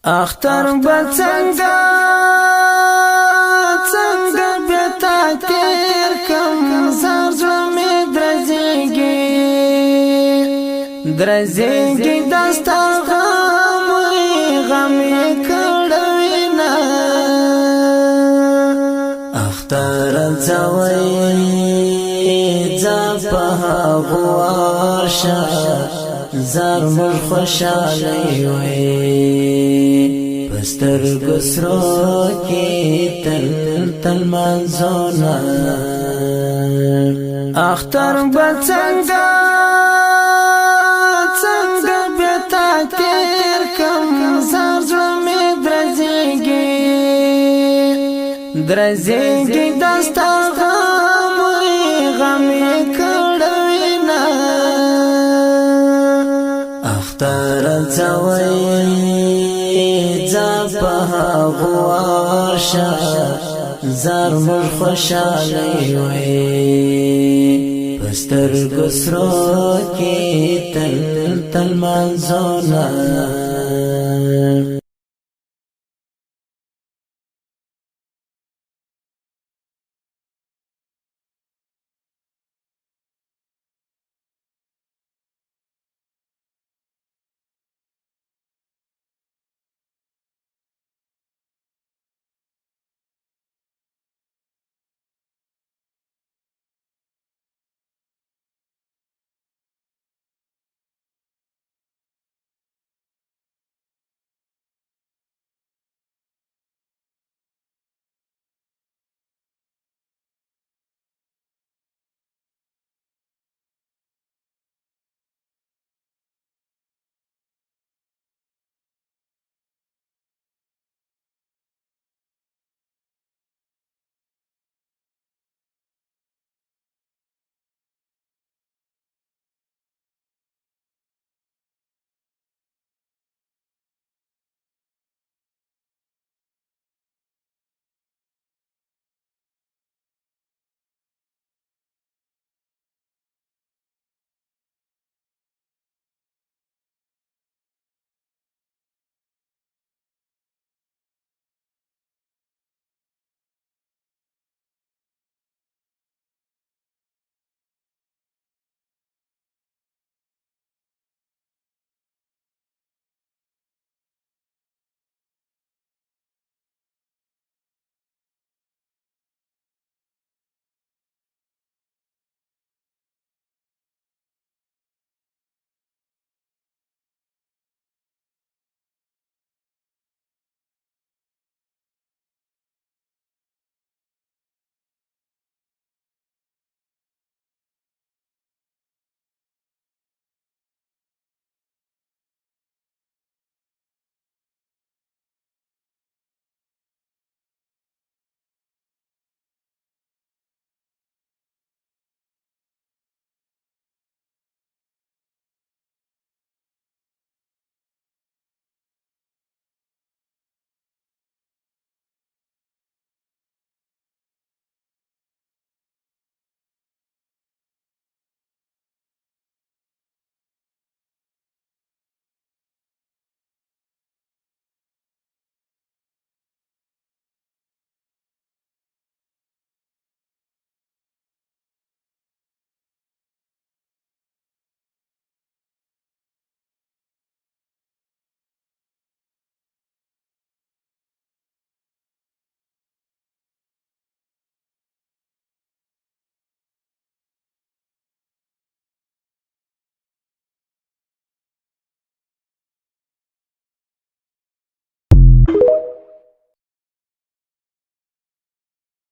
اختر بڅنګا څنګه بتا تیر کم زړه مې درځيږي دستا غم کړوي نه اختر ځوي ځپه غواشا زار مر خوشاله وي پستر ګسرو کې تل منځونه اختر بڅنګا څنګه بتا تیر کم زړه مې درځيږي دستا غم کړوي نه اختر ځوي ځپه غواشا زار مر خوشاله وي پستر ګسرو کې تل منځونه